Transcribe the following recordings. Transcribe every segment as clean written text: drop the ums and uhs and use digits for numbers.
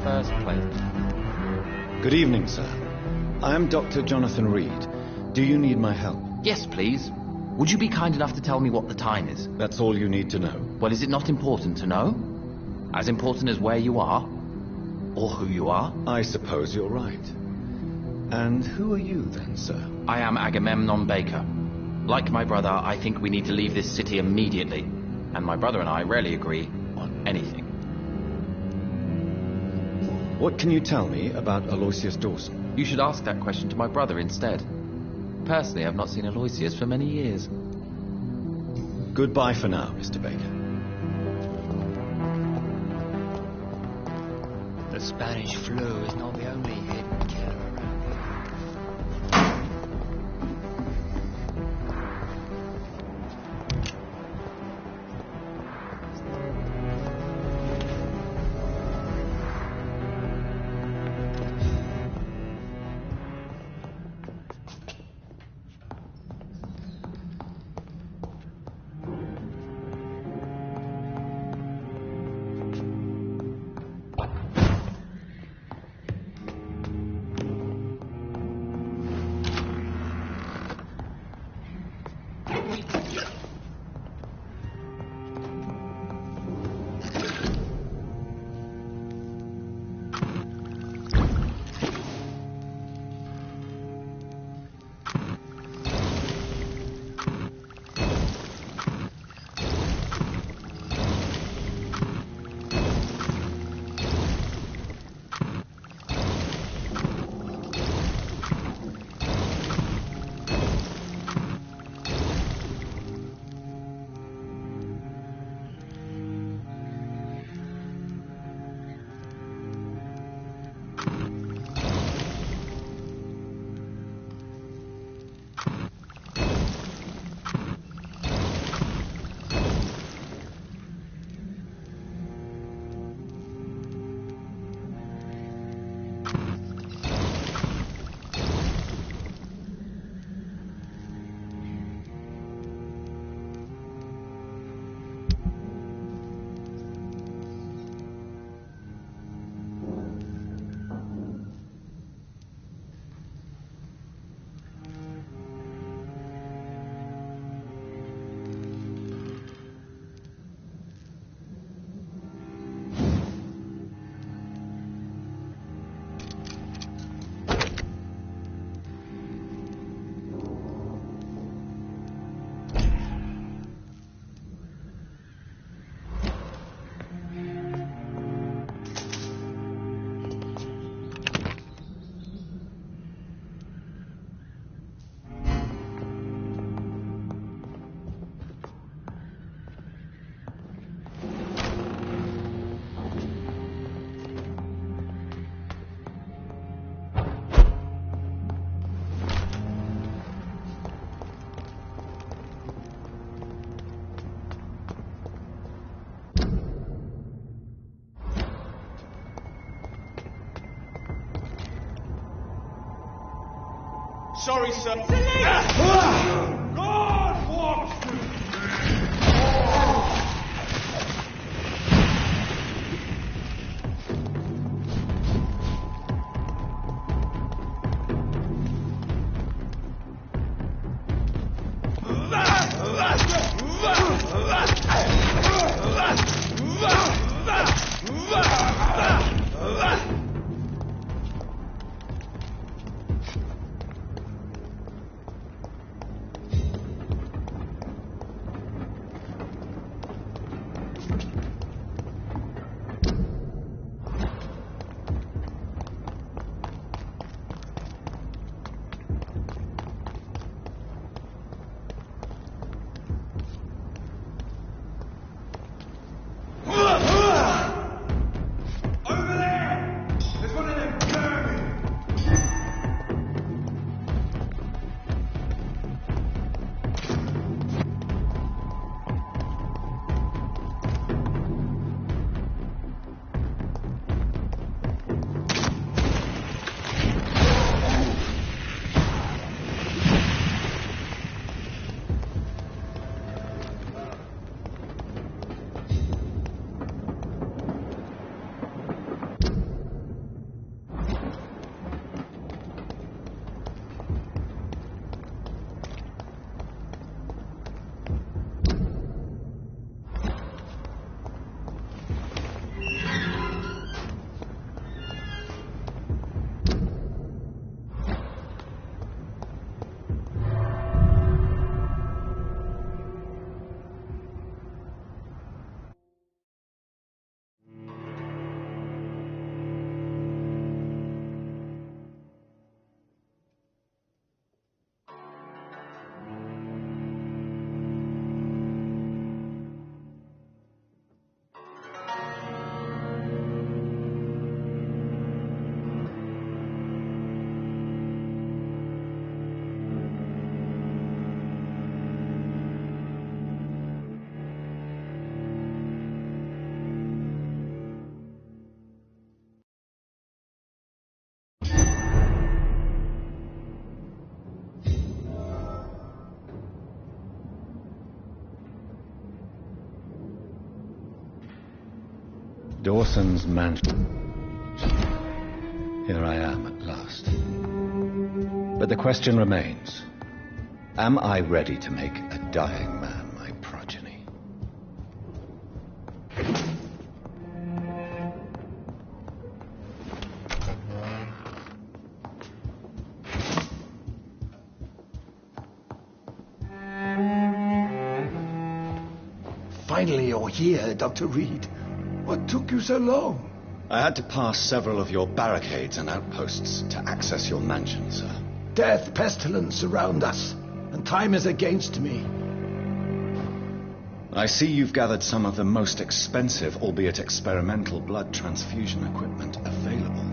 first place? Good evening, sir. I am Dr. Jonathan Reed. Do you need my help? Yes, please. Would you be kind enough to tell me what the time is? That's all you need to know. Well, is it not important to know? As important as where you are? Or who you are? I suppose you're right. And who are you then, sir? I am Agamemnon Baker. Like my brother, I think we need to leave this city immediately. And my brother and I rarely agree on anything. What can you tell me about Aloysius Dawson? You should ask that question to my brother instead. Personally, I've not seen Aloysius for many years. Goodbye for now, Mr. Baker. The Spanish flu is not the only hidden killer around here. Sorry, sir. God walks with Dawson's mansion. Here I am at last. But the question remains, am I ready to make a dying man my progeny? Finally you're here, Dr. Reed. What took you so long? I had to pass several of your barricades and outposts to access your mansion, sir. Death, pestilence surround us, and time is against me. I see you've gathered some of the most expensive, albeit experimental, blood transfusion equipment available.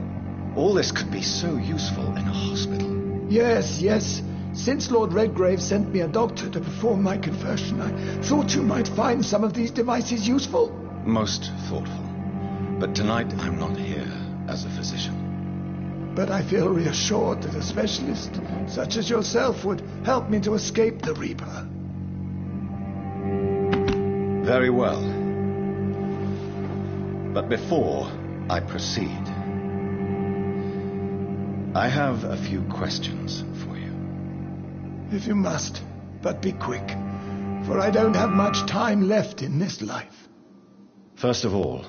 All this could be so useful in a hospital. Yes. Since Lord Redgrave sent me a doctor to perform my conversion, I thought you might find some of these devices useful. Most thoughtful. But tonight I'm not here as a physician. But I feel reassured that a specialist such as yourself would help me to escape the Reaper. Very well. But before I proceed, I have a few questions for you. If you must, but be quick, for I don't have much time left in this life. First of all,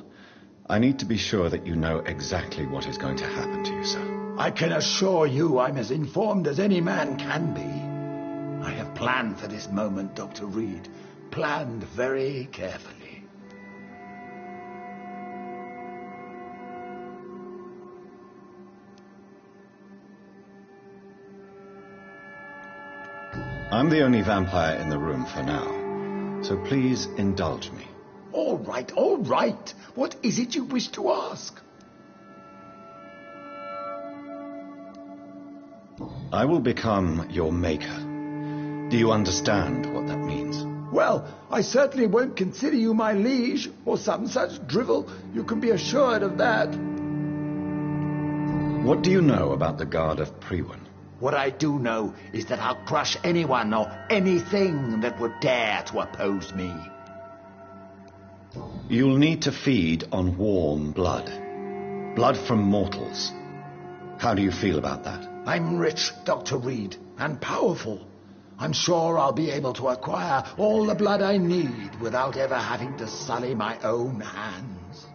I need to be sure that you know exactly what is going to happen to you, sir. I can assure you I'm as informed as any man can be. I have planned for this moment, Dr. Reed. Planned very carefully. I'm the only vampire in the room for now, so please indulge me. All right. What is it you wish to ask? I will become your maker. Do you understand what that means? Well, I certainly won't consider you my liege, or some such drivel. You can be assured of that. What do you know about the Guard of Priwen? What I do know is that I'll crush anyone or anything that would dare to oppose me. You'll need to feed on warm blood. Blood from mortals. How do you feel about that? I'm rich, Dr. Reed, and powerful. I'm sure I'll be able to acquire all the blood I need without ever having to sully my own hands.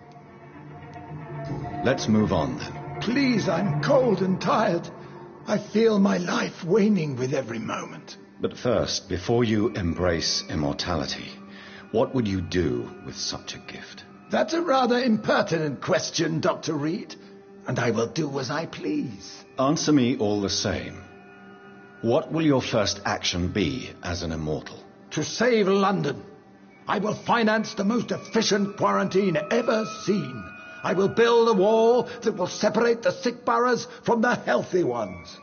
Let's move on then. Please, I'm cold and tired. I feel my life waning with every moment. But first, before you embrace immortality, what would you do with such a gift? That's a rather impertinent question, Dr. Reed, and I will do as I please. Answer me all the same. What will your first action be as an immortal? To save London. I will finance the most efficient quarantine ever seen. I will build a wall that will separate the sick boroughs from the healthy ones.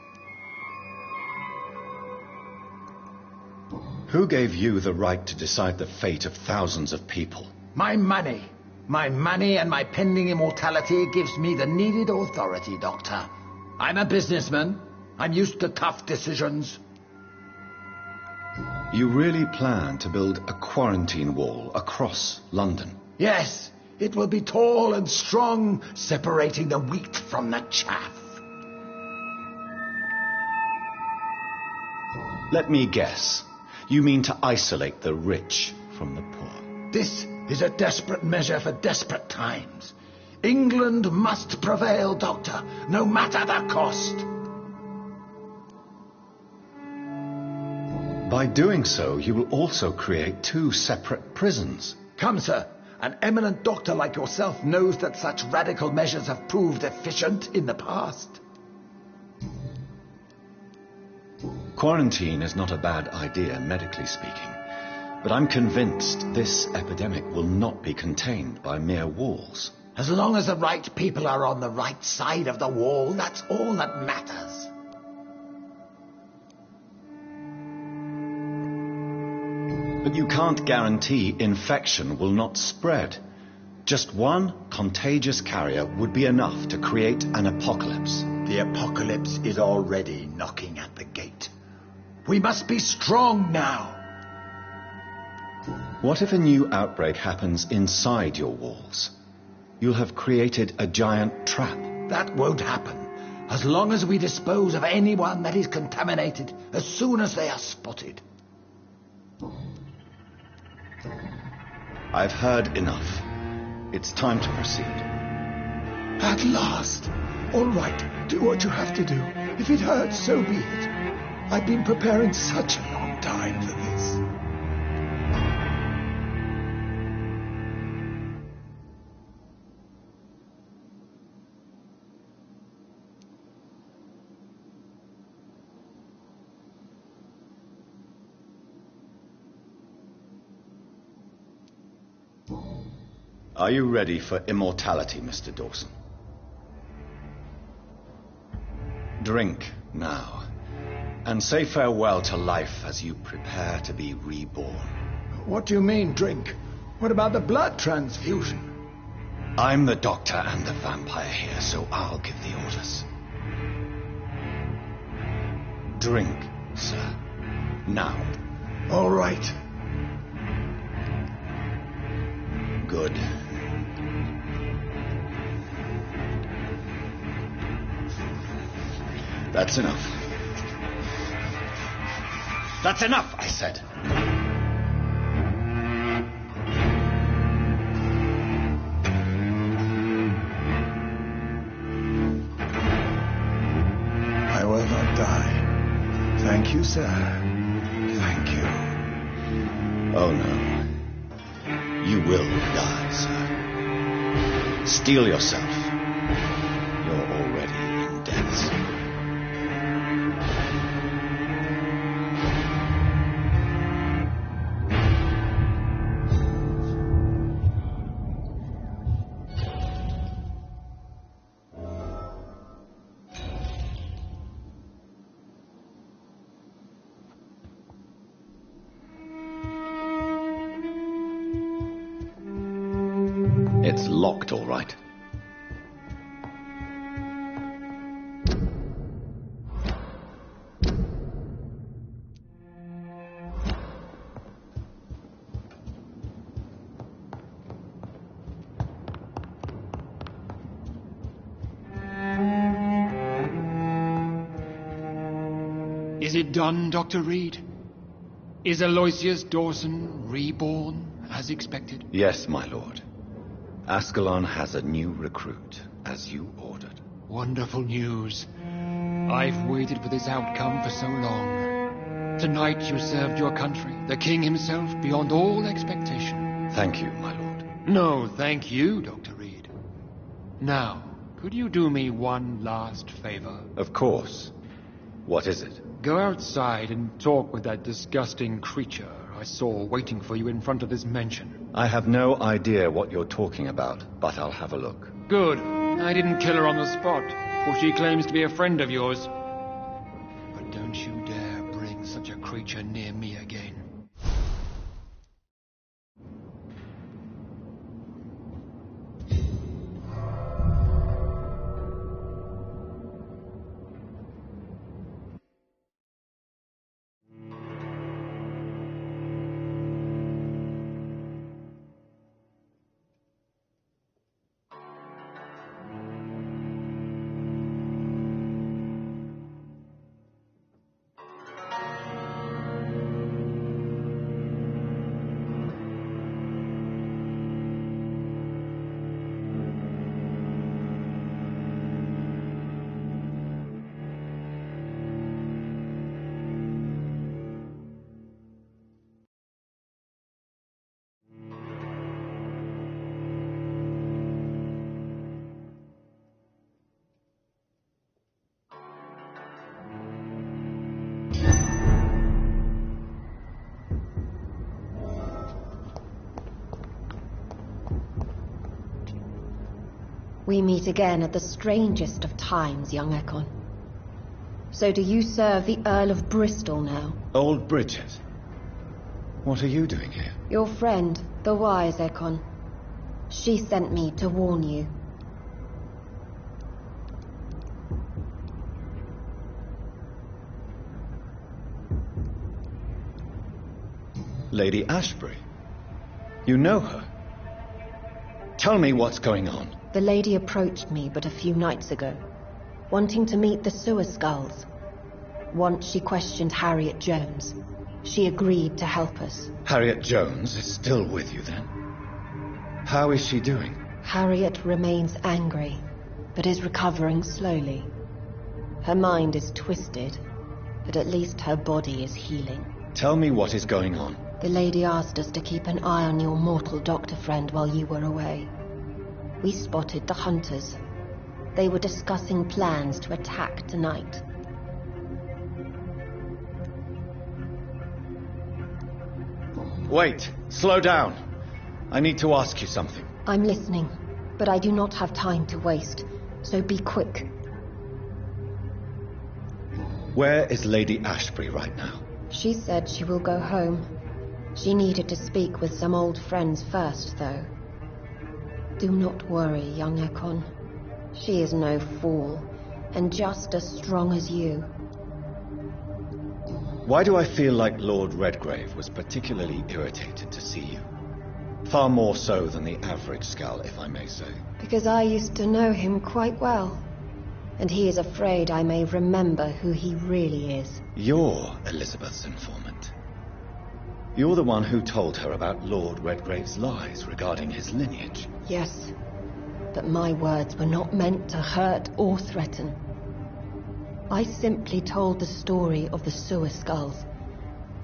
Who gave you the right to decide the fate of thousands of people? My money. My money and my pending immortality gives me the needed authority, Doctor. I'm a businessman. I'm used to tough decisions. You really plan to build a quarantine wall across London? Yes, it will be tall and strong, separating the wheat from the chaff. Let me guess. You mean to isolate the rich from the poor? This is a desperate measure for desperate times. England must prevail, Doctor, no matter the cost. By doing so, you will also create two separate prisons. Come, sir. An eminent doctor like yourself knows that such radical measures have proved efficient in the past. Quarantine is not a bad idea, medically speaking. But I'm convinced this epidemic will not be contained by mere walls. As long as the right people are on the right side of the wall, that's all that matters. But you can't guarantee infection will not spread. Just one contagious carrier would be enough to create an apocalypse. The apocalypse is already knocking at the gate. We must be strong now. What if a new outbreak happens inside your walls? You'll have created a giant trap. That won't happen. As long as we dispose of anyone that is contaminated as soon as they are spotted. I've heard enough. It's time to proceed. At last. All right, do what you have to do. If it hurts, so be it. I've been preparing such a long time for this. Are you ready for immortality, Mr. Dawson? Drink now, and say farewell to life as you prepare to be reborn. What do you mean, drink? What about the blood transfusion? I'm the doctor and the vampire here, so I'll give the orders. Drink, sir. Now. All right. Good. That's enough. That's enough, I said. I will not die. Thank you, sir. Thank you. Oh, no. You will die, sir. Steel yourself. You're already in death's. It's locked, all right. Is it done, Dr. Reed? Is Aloysius Dawson reborn, as expected? Yes, my lord. Ascalon has a new recruit, as you ordered. Wonderful news. I've waited for this outcome for so long. Tonight you served your country, the king himself, beyond all expectation. Thank you, my lord. No, thank you, Dr. Reed. Now, could you do me one last favor? Of course. What is it? Go outside and talk with that disgusting creature I saw waiting for you in front of this mansion. I have no idea what you're talking about, but I'll have a look. Good. I didn't kill her on the spot, for she claims to be a friend of yours. But don't you dare bring such a creature near me again. We meet again at the strangest of times, young Ekon. So do you serve the Earl of Bristol now? Old Bridget. What are you doing here? Your friend, the wise Ekon. She sent me to warn you. Lady Ashbury. You know her? Tell me what's going on. The lady approached me but a few nights ago, wanting to meet the sewer skulls. Once she questioned Harriet Jones. She agreed to help us. Harriet Jones is still with you then? How is she doing? Harriet remains angry, but is recovering slowly. Her mind is twisted, but at least her body is healing. Tell me what is going on. The lady asked us to keep an eye on your mortal doctor friend while you were away. We spotted the hunters. They were discussing plans to attack tonight. Wait, slow down. I need to ask you something. I'm listening, but I do not have time to waste, so be quick. Where is Lady Ashbury right now? She said she will go home. She needed to speak with some old friends first, though. Do not worry, young Ekon. She is no fool, and just as strong as you. Why do I feel like Lord Redgrave was particularly irritated to see you? Far more so than the average Skull, if I may say. Because I used to know him quite well, and he is afraid I may remember who he really is. You're Elizabeth's informant. You're the one who told her about Lord Redgrave's lies regarding his lineage. Yes, but my words were not meant to hurt or threaten. I simply told the story of the sewer skulls,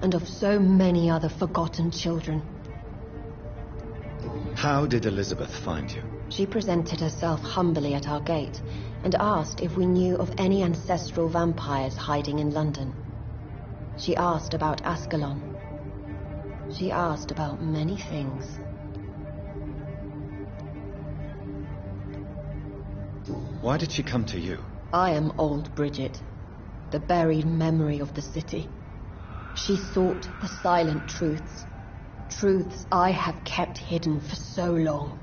and of so many other forgotten children. How did Elizabeth find you? She presented herself humbly at our gate, and asked if we knew of any ancestral vampires hiding in London. She asked about Ascalon. She asked about many things. Why did she come to you? I am old Bridget, the buried memory of the city. She sought the silent truths, truths I have kept hidden for so long.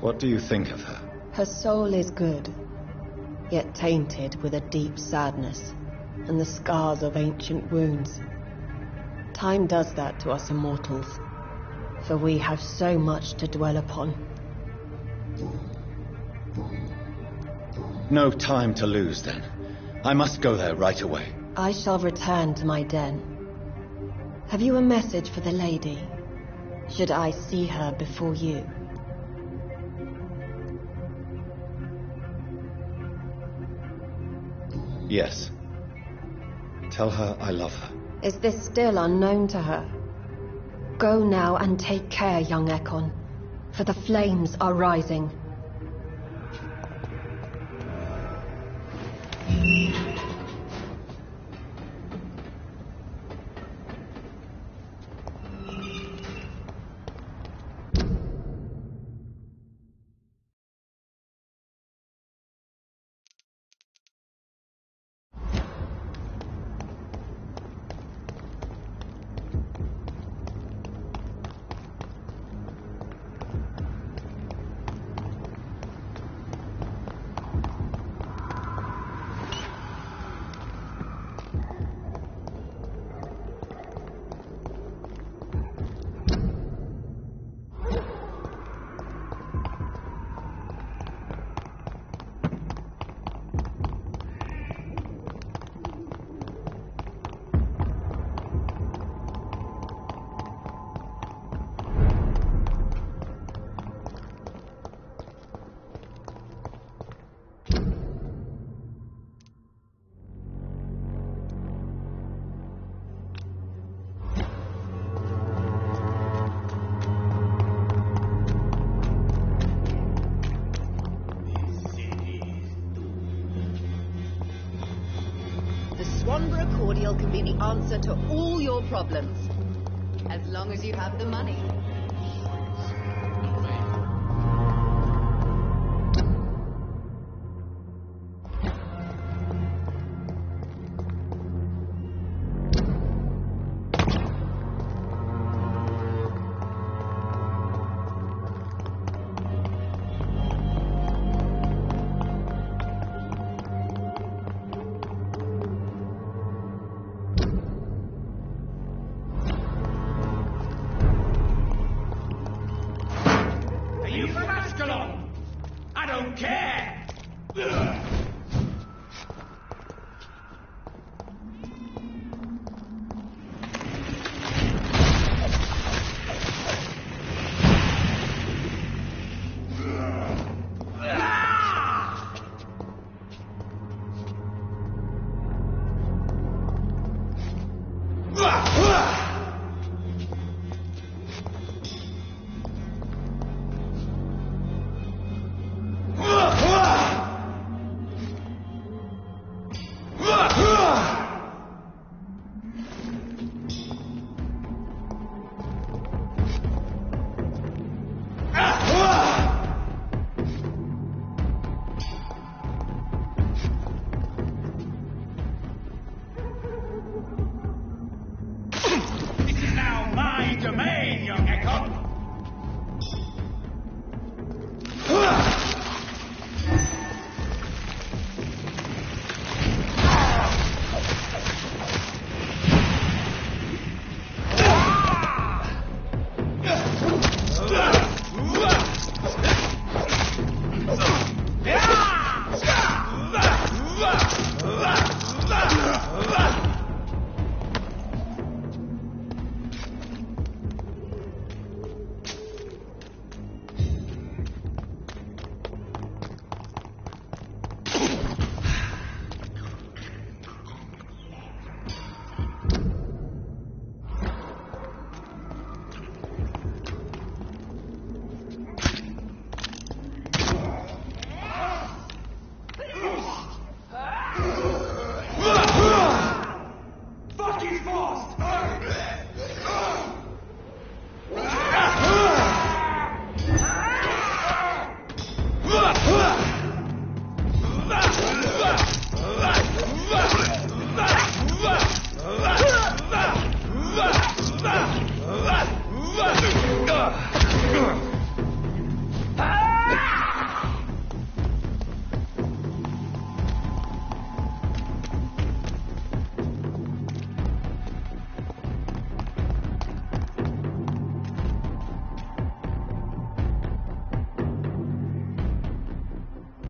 What do you think of her? Her soul is good, yet tainted with a deep sadness and the scars of ancient wounds. Time does that to us immortals, for we have so much to dwell upon. No time to lose, then. I must go there right away. I shall return to my den. Have you a message for the lady? Should I see her before you? Yes. Tell her I love her. Is this still unknown to her? Go now and take care, young Ekon, for the flames are rising. Swanborough cordial can be the answer to all your problems, as long as you have the money. Ascalon! I don't care! Ugh.